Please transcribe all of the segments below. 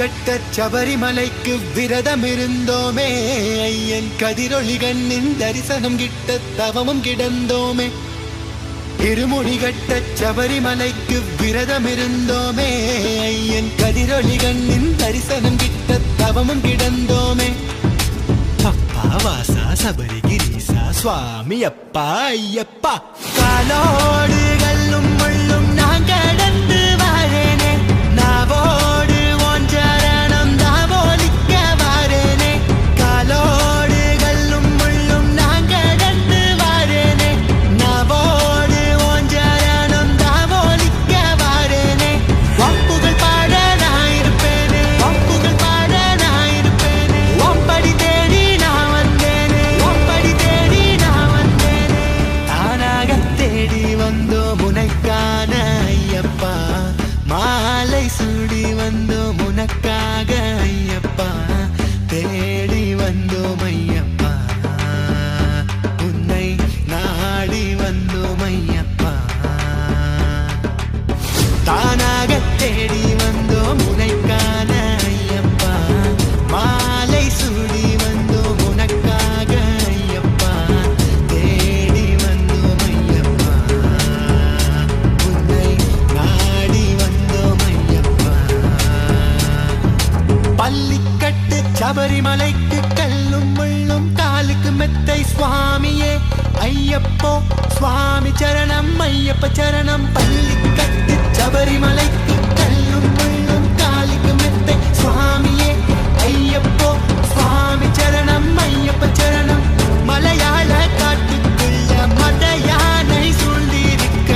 கட்ட சபரிமலைக்கு விரதம் இருந்தோமே, ஐயன் கதிரொளி கண்ணின் தரிசனம் கிட்ட தவமும் கிடந்தோமே. இருமுடி கட்ட சபரிமலைக்கு விரதம் இருந்தோமே, ஐயன் கதிரொளி கண்ணின் தரிசனம் கிட்ட தவமும் கிடந்தோமே. அப்பா வாசா சபரிகிரீசா சுவாமி அப்பா ஐயப்பா, காலோடு கல்லும் முள்ளும் நான் கடந்து வாரேனே, நாவோடு உன் சரணம் தாவோலிக்க வாரேனே. காலோடு கல்லும் முள்ளும் நான் கடந்து வாரேனே, நாவோடு உன் சரணம் தாவோலிக்க வாரேனே. வம்புகள் பாட நான் இருப்பேனே, வம்புகள் பாட நான் இருப்பேனே. ஒம்படி தேடி நான் வந்தேனே, ஒம்படி தேடி நான் வந்தேனே. தானாக தேடி வந்தோம் உனக்கான ஐயப்பா, மாலை சூடி வந்தோம் உனக்காக ஐயப்பா, தேடி வந்தோம் ஐயப்பா, உன்னை நாடி வந்தோம் ஐயப்பா. தானாக தேடி வந்தோம் உனக்கான ஐயப்பா, மாலை சூடி வந்தோம் உனக்காக ஐயப்பா, தேடி வந்தோம் ஐயப்பா, உன்னை நாடி வந்தோம் ஐயப்பா. பள்ளிக்கட்டு சபரிமலைக்கு கல்லும் முள்ளும் காலுக்கு மெத்தை சுவாமியே ஐயப்போ, சுவாமி சரணம் ஐயப்ப சரணம். பள்ளிக்கட்டு சபரிமலைக்கு கல்லும் முள்ளும் காலுக்கு மெத்தை சுவாமியே ஐயப்போ, சுவாமி சரணம் ஐயப்ப சரணம். மலையாள காட்டுக்குள்ள மத யானை சூழ்ந்திருக்க,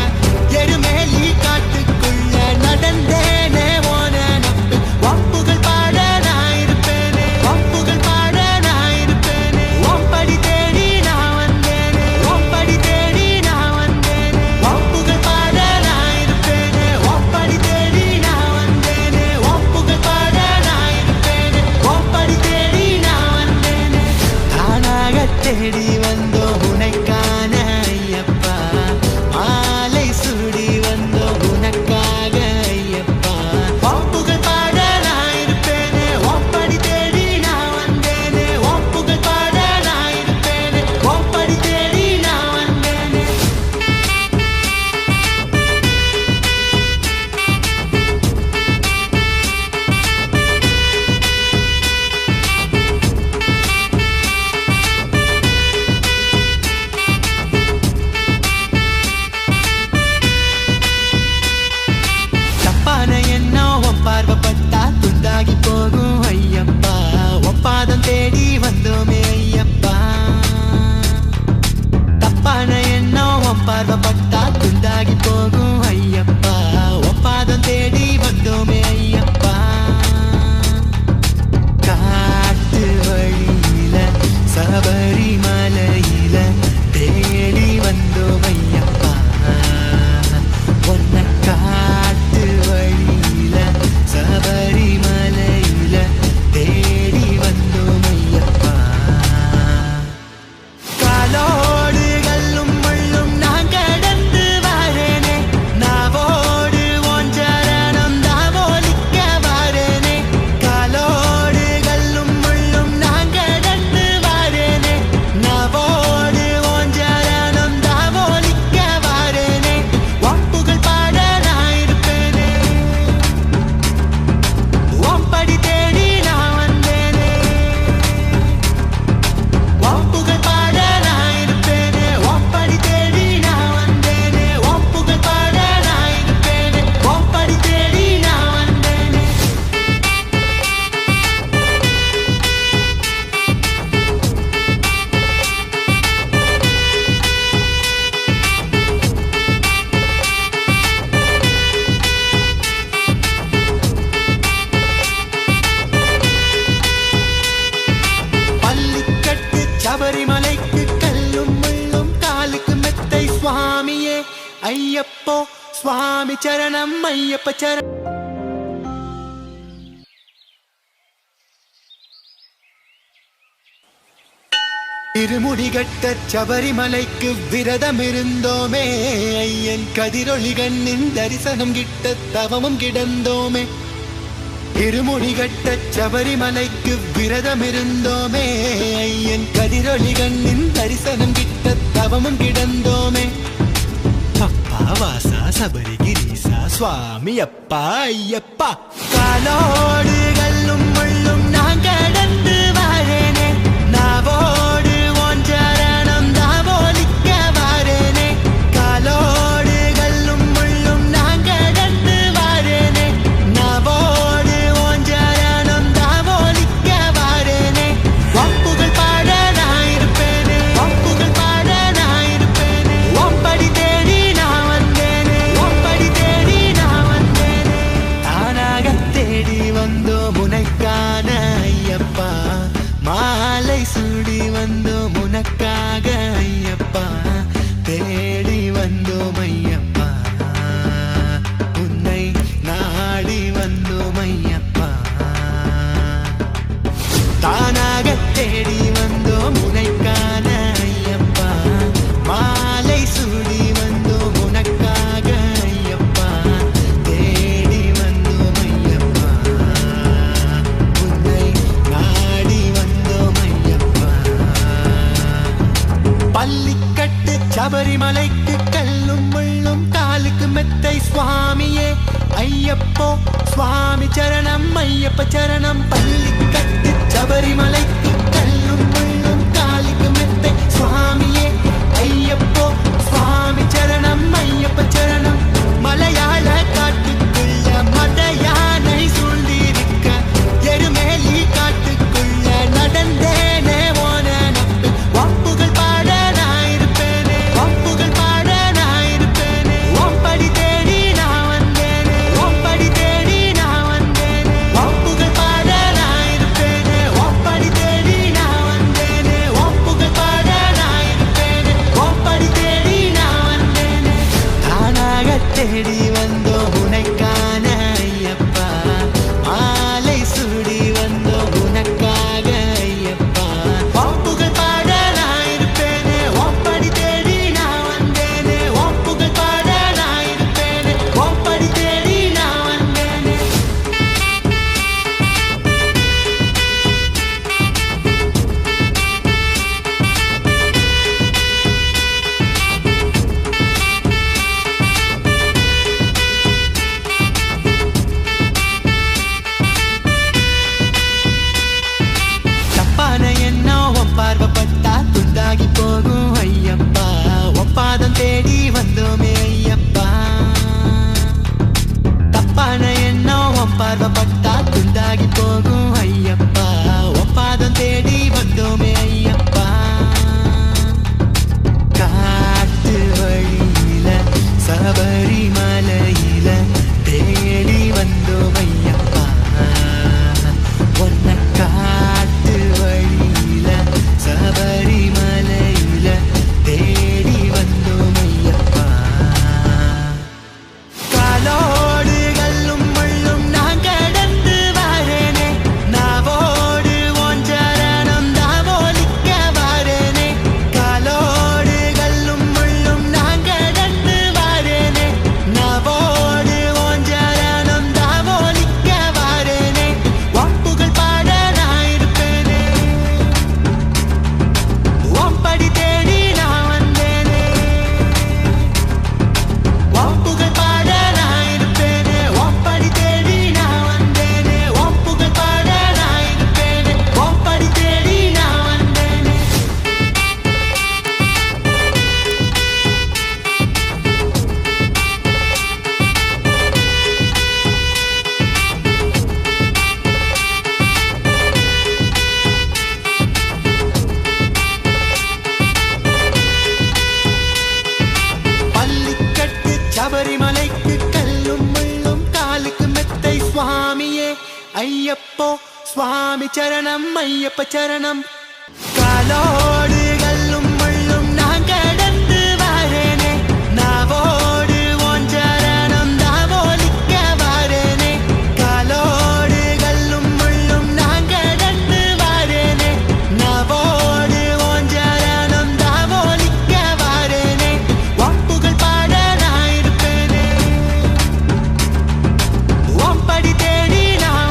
எருமேலி காட்டுக்குள்ள நடந்தேனே ஓன நப்பு. வம்புகள் பாட நான் இருப்பேனே, வம்புகள் பாட நான் இருப்பேனே. ஒம்படி தேடி நான் வந்தேனே, ஒம்படி தேடி நான் வந்தேனே. வம்புகள் பாட நான் இருப்பேனே, ஒம்படி தேடி நான் வந்தேனே. வம்புகள் பாட நான் இருப்பேனே, ஒம்படி தேடி நான் வந்தேனே. தானாக தேடி வந்தோம் உனக்கான ஐயப்பா, மாலை சூடி வந்தோம் உனக்காக ஐயப்பா. வம்புகள் பாட நான் இருப்பேனே, ஒம்படி தேடி நான் வந்தேனே. வம்புகள் பாட நான் இருப்பேனே, ஒம்படி தேடி நான் வந்தேனே. தப்பான எண்ணம் உன் பார்வைப்பட்டா துண்டாகி போகும் ஐயப்பா, ஒப்பாதம் தேடி வந்தோமே ஐயப்பா. தப்பான எண்ணம் உன் பார்வைப்பட்டா துண்டாகி போகும் ஐயப்பா, ஒப்பாதம் தேடி வந்தோமே ஐயப்பா. காட்டு வழியில சபரிமலையில தேடி வந்தோம் ஐயப்பா, உன்னை காட்டு வழியில சபரிமலையில தேடி வந்தோம் ஐயப்பா. காலோடு கல்லும் முள்ளும் நான் கடந்து வாரேனே, நாவோடு உன் சரணம் தாவோலிக்க வாரேனே. காலோடு கல்லும் முள்ளும் நான் கடந்து வாரேனே, நாவோடு உன் சரணம் தாவோலிக்க வாரேனே. வம்புகள் பாட நான் இருப்பேனே, ஒம்படி தேடி நான் வந்தேனே. வம்புகள் பாட நான் இருப்பேனே, ஒம்படி தேடி நான் வந்தேனே. வம்புகள் பாட நான் இருப்பேனே, ஒம்படி தேடி நான் வந்தேனே. பள்ளிக்கட்டு சபரிமலைக்கு கல்லும் முள்ளும் காலுக்கு மெத்தை சுவாமியே ஐயப்போ, சுவாமி சரணம் ஐயப்ப சரணம். இருமுடிகட்ட சபரிமலைக்கு விரதம் இருந்தோமே, ஐயன் கதிரொளி கண்ணின் தரிசனம் கிட்ட தவமும் கிடந்தோமே. இருமுடி கட்ட சபரிமலைக்கு விரதம் இருந்தோமே, ஐயன் கதிரொளி கண்ணின் தரிசனம் கிட்ட தவமும் கிடந்தோமே. அப்பா வாசா சபரிகிரீசா சுவாமி அப்பா ஐயப்பா, காலோடு கல்லும் முள்ளும் நான் கடந்து வாரேனே, நாவோடு ஒன்றரணம் தாவோலிக்க வாரேனே. காலோடு கல்லும் முள்ளும் நான் கடந்து வாரேனே, நாவோடு ஒன்றரணம் தாவோலிக்க வாரேனே. ஒப்புகள் பாட நான் இருப்பேனே, ஒப்புகள் பாட நான் இருப்பேனே. ஒப்படி தேடி நான் வந்தேனே, ஒப்படி தேடி நான் வந்தேனே. தானாக தேடி வந்தோம் உனக்கான ஐயப்பா, மாலை சூடி வந்தோம் உனக்காக ஐயப்பா, தேடி வந்தோம் ஐயப்பா, உன்னை நாடி வந்தோம் ஐயப்பா. தானாக தேடி வந்தோம் உனக்கான ஐயப்பா, மாலை சூடி வந்தோம் உனக்காக ஐயப்பா, தேடி வந்தோம் ஐயப்பா, உன்னை நாடி வந்தோம் ஐயப்பா. பள்ளிக்கட்டு சபரிமலைக்கு கல்லும் முள்ளும் காலுக்கு மெத்தை சுவாமியே ஐயப்போ, சுவாமி சரணம் ஐயப்ப சரணம். பள்ளிக்கட்டு சபரிமலைக்கு கல்லும் முள்ளும் காலுக்கு மெத்தை சுவாமியே ஐயப்போ, சுவாமி சரணம் ஐயப்ப சரணம். மலையாள காட்டுக்குள்ள மத யானை சூழ்ந்திருக்க, எருமேலி காட்டுக்குள்ள நடந்தேனே ஓன நப்பு. ஒப்புகள் பாட நான் இருப்பேனே, ஒப்புகள் பாட நான் இருப்பேனே. ஒப்படி தேடி நான் வந்தேனே, ஒப்படி தேடி நான் வந்தேனே. ஒப்புகள் பாட நான் இருப்பேனே, ஒப்படி தேடி நான் வந்தேனே. ஒப்புகள் பாட நான் இருப்பேனே, ஒப்படி தேடி நான் வந்தேனே. தானாக தேடி வந்தோம் உனக்கான ஐயப்பா, மாலை சூடி வந்தோம் உனக்காக ஐயப்பா. ஒப்புகள் பாட நான் இருப்பேனே, ஒப்படி தேடி நான் வந்தேனே. ஒப்புகள் பாட நான் இருப்பேனே, ஒப்படி தேடி நான் வந்தேனே. தப்பான எண்ணம் உன் பார்வைப்பட்டா துண்டாகி போகும் ஐயப்பா, ஒப்பாதம் தேடி வந்தோமே ஐயப்பா. தப்பான எண்ணம் உன் பார்வைப்பட்டா துண்டாகி போகும் ஐயப்பா, ஒப்பாதம் தேடி வந்தோமே ஐயப்பா. காட்டு வழியில சபரிமலையில தேடி வந்தோம் ஐயப்பா, உன்னை காட்டு வழியில சபரிமலையில தேடி வந்தோம் ஐயப்பா. காலோடு கல்லும் முள்ளும் நான் கடந்து வாரேனே, நாவோடு ஒன்றரணம் தாவோலிக்க வாரேனே. காலோடு கல்லும் முள்ளும் நான் கடந்து வாரேனே, நாவோடு ஒன்றரணம் தாவோலிக்க வாரேனே. ஒப்புகள் பாட நான் இருப்பேனே, ஒப்படி தேடி நான் வந்தேனே. ஒப்புகள் பாட நான் இருப்பேனே, ஒப்படி தேடி நான் வந்தேனே. ஒப்புகள் பாட நான் இருப்பேனே, ஒப்படி தேடி நான் வந்தேனே. பள்ளிக்கட்டு சபரிமலைக்கு கல்லும் முள்ளும் காலுக்கு மெத்தை சுவாமியே ஐயப்போ, சுவாமி சரணம் ஐயப்ப சரணம். காலோடு கல்லும் முள்ளும் நான் கடந்து வாரேனே, நாவோடு ஒன்றரணம் தாவோலிக்க வாரேனே. காலோடு கல்லும் முள்ளும் நான் கடந்து வாரேனே, நாவோடு ஒன்றரணம் தாவோலிக்க வாரேனே. ஒப்புகள் பாட நான் இருப்பேனே, ஒப்படி தேடி நான்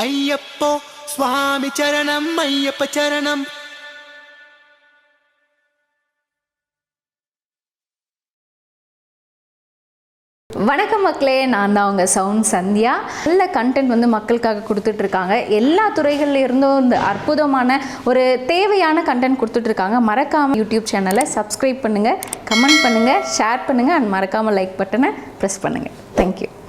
ஐயப்போ சுவாமி சரணம் ஐயப்ப சரணம். வணக்கம் மக்களே, நான் தான் உங்கள் சவுண்ட் சந்தியா. நல்ல கண்டென்ட் வந்து மக்களுக்காக கொடுத்துட்ருக்காங்க. எல்லா துறைகளில் இருந்தும் இந்த அற்புதமான ஒரு தேவையான கண்டென்ட் கொடுத்துட்ருக்காங்க. மறக்காமல் யூடியூப் சேனலை சப்ஸ்கிரைப் பண்ணுங்கள், கமெண்ட் பண்ணுங்கள், ஷேர் பண்ணுங்கள் அண்ட் மறக்காமல் லைக் பட்டனை ப்ரெஸ் பண்ணுங்கள். தேங்க்யூ.